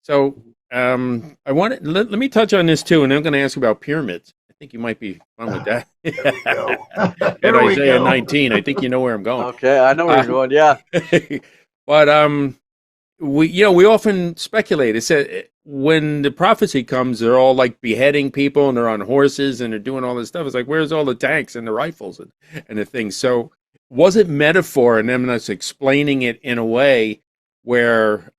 So I want let me touch on this too, and I'm going to ask about pyramids. I think you might be fun with that. There we go. At Here we Isaiah go. 19, I think you know where I'm going. Okay, I know where Uh, you're going. Yeah. but we often speculate. It said when the prophecy comes, they're all like beheading people and they're on horses and they're doing all this stuff. It's like, where's all the tanks and the rifles and the things? So was it metaphor and them us explaining it in a way where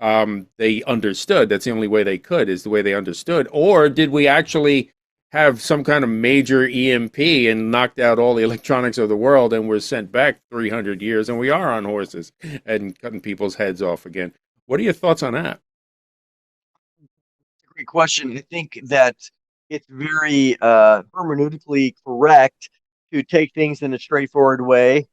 they understood? That's the only way they could, is the way they understood. Or did we actually have some kind of major EMP and knocked out all the electronics of the world and we're sent back 300 years and we are on horses and cutting people's heads off again? What are your thoughts on that? Great question. I think that it's very hermeneutically correct to take things in a straightforward way.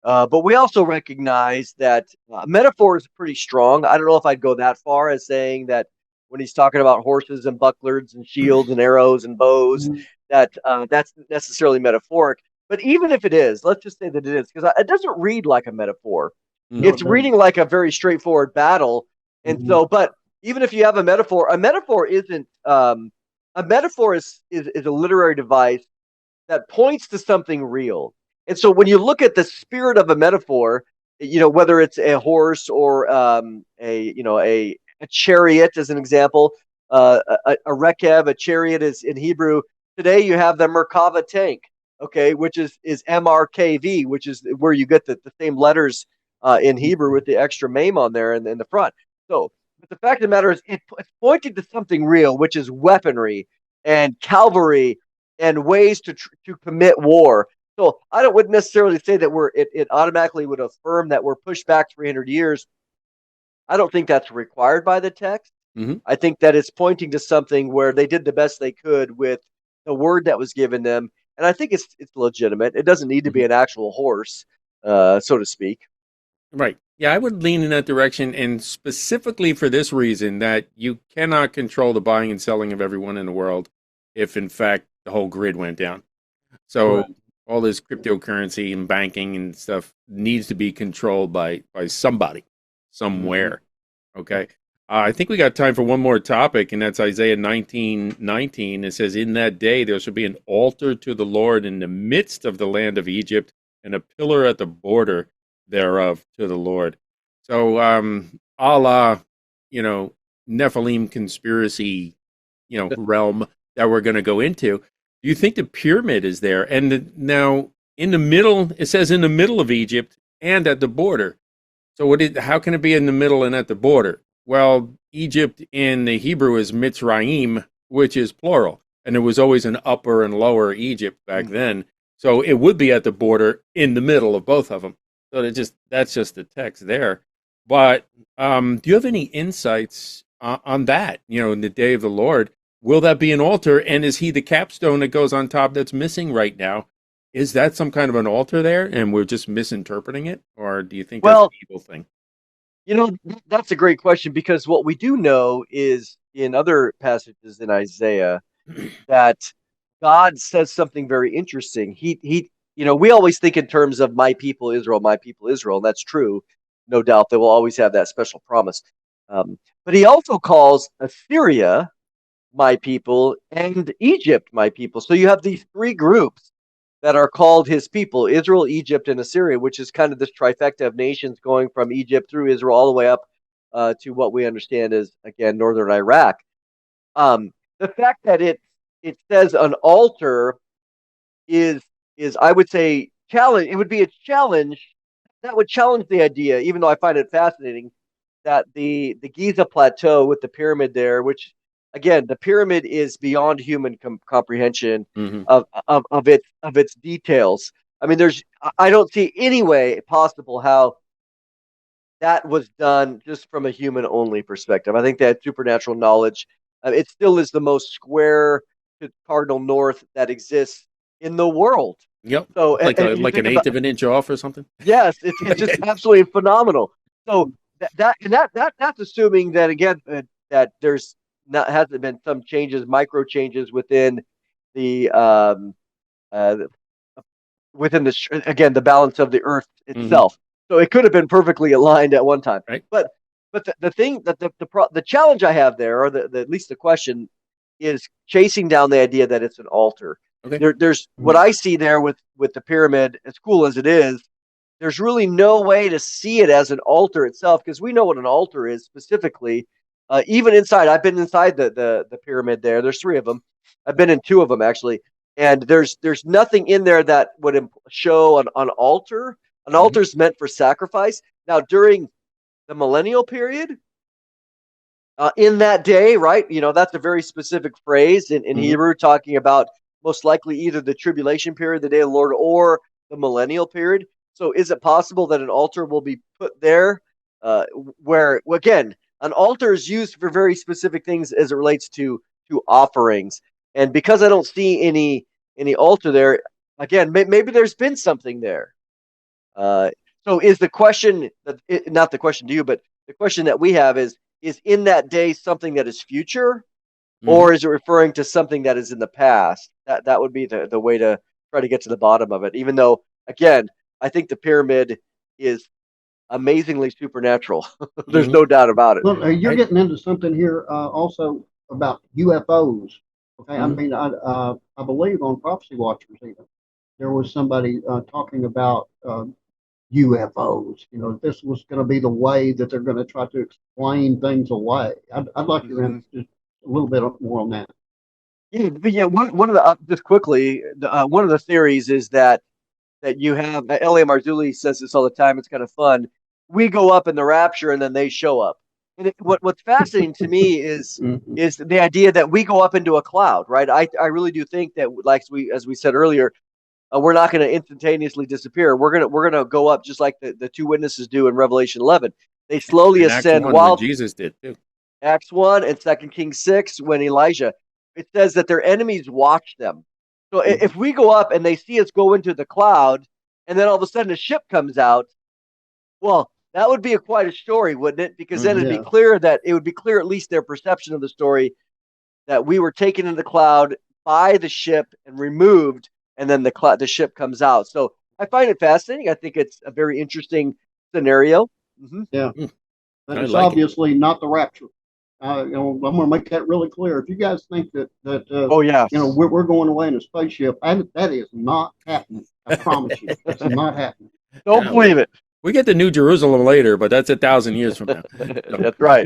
But we also recognize that metaphor is pretty strong. I don't know if I'd go that far as saying that when he's talking about horses and bucklers and shields and arrows and bows, that that's necessarily metaphoric. But even if it is, let's just say that it is, because it doesn't read like a metaphor. No, It's it doesn't. reading like a very straightforward battle. And Mhm. so, but even if you have a metaphor isn't a metaphor is a literary device that points to something real. And so when you look at the spirit of a metaphor, whether it's a horse or a chariot as an example, a rekev, a chariot is in Hebrew. Today you have the Merkava tank, okay, which is MRKV, which is where you get the same letters in Hebrew with the extra meme on there in the front. So, but the fact of the matter is, it's pointing to something real, which is weaponry and cavalry and ways to commit war. So I wouldn't necessarily say that it automatically would affirm that we're pushed back 300 years. I don't think that's required by the text. Hmm. I think that it's pointing to something where they did the best they could with the word that was given them, and I think it's legitimate. It doesn't need to be Hmm. an actual horse, so to speak. Right. Yeah, I would lean in that direction, and specifically for this reason that you cannot control the buying and selling of everyone in the world if, in fact, the whole grid went down. So Correct. all this cryptocurrency and banking and stuff needs to be controlled by somebody, Mm-hmm. somewhere. Okay. I think we got time for one more topic, and that's Isaiah 19:19. It says, "In that day there shall be an altar to the Lord in the midst of the land of Egypt, and a pillar at the border thereof to the Lord." So, a la, you know, Nephilim conspiracy, realm that we're going to go into. Do you think the pyramid is there? And now in the middle, it says in the middle of Egypt and at the border. So how can it be in the middle and at the border? Well, Egypt in the Hebrew is Mitzrayim, which is plural, and there was always an upper and lower Egypt back Mm-hmm. then. So it would be at the border in the middle of both of them. So that's just the text there. But do you have any insights on that? In the day of the Lord, will that be an altar? And is he the capstone that goes on top that's missing right now? Is that some kind of an altar there, and we're just misinterpreting it, or do you think that's an Well, evil thing? that's a great question because what we do know is in other passages in Isaiah that God says something very interesting. We always think in terms of my people Israel, and that's true. No doubt they will always have that special promise. But he also calls Assyria my people and Egypt my people. So you have these three groups that are called his people: Israel, Egypt, and Assyria, which is kind of this trifecta of nations going from Egypt through Israel all the way up to what we understand as, again, northern Iraq. The fact that it says an altar is I would say challenge. It would be a challenge that would challenge the idea, even though I find it fascinating that the Giza plateau with the pyramid there, which again the pyramid is beyond human comprehension Hmm. of its details. I mean, I don't see any way possible how that was done just from a human only perspective. I think that supernatural knowledge. It still is the most square to cardinal north that exists in the world. Yep, So, it's like and you like an think about, eighth of an inch off or something. yes, it's just absolutely phenomenal. So that's assuming that again that there's not hasn't been some changes, micro changes the uh, within again the balance of the Earth Hmm. itself. So it could have been perfectly aligned at one time, Right. but but the thing that the challenge I have there, or the at least the question, is chasing down the idea that it's an altar. Okay. There's what I see there with the pyramid, as cool as it is. There's really no way to see it as an altar itself, because we know what an altar is specifically. Even inside, I've been inside the pyramid there. There's 3 of them. I've been in 2 of them actually, and there's nothing in there that would show an altar. An altar is meant for sacrifice. Now, during the millennial period, in that day, right? That's a very specific phrase in Hebrew, talking about most likely either the tribulation period, the day of the Lord, or the millennial period. So is it possible that an altar will be put there where, again, an altar is used for very specific things as it relates to offerings. And because I don't see any altar there, again, maybe there's been something there. So is the question, not the question to you, but the question that we have is in that day something that is future, or is it referring to something that is in the past? That would be the way to try to get to the bottom of it, even though, again, I think the pyramid is amazingly supernatural. There's no doubt about it. Well, you're getting into something here also about UFOs. Okay, I mean, I believe on Prophecy Watchers even there was somebody talking about UFOs. This was going to be the way that they're going to try to explain things away. I'd like to have just a little bit more on that. Yeah. One of the just quickly, one of the theories is that you have L.A. Marzulli says this all the time. It's kind of fun. We go up in the rapture, and then they show up. And what's fascinating to me is the idea that we go up into a cloud, right? I really do think that, like as we said earlier, we're not going to instantaneously disappear. We're gonna go up just like the 2 witnesses do in Revelation 11. They slowly ascend while Jesus did too. Acts 1 and 2 Kings 6 when Elijah. It says that their enemies watch them. So if we go up and they see us go into the cloud, and then all of a sudden a ship comes out, well, that would be quite a story, wouldn't it? Because then it would be clear, at least their perception of the story, that we were taken into the cloud by the ship and removed, and then the ship comes out. So I find it fascinating. I think it's a very interesting scenario. Yeah, but it's obviously not the rapture. I'm going to make that really clear. If you guys think that we're going away in a spaceship, that is not happening. I promise you, it's not happening. Don't believe it. We get to New Jerusalem later, but that's 1,000 years from now. That's right.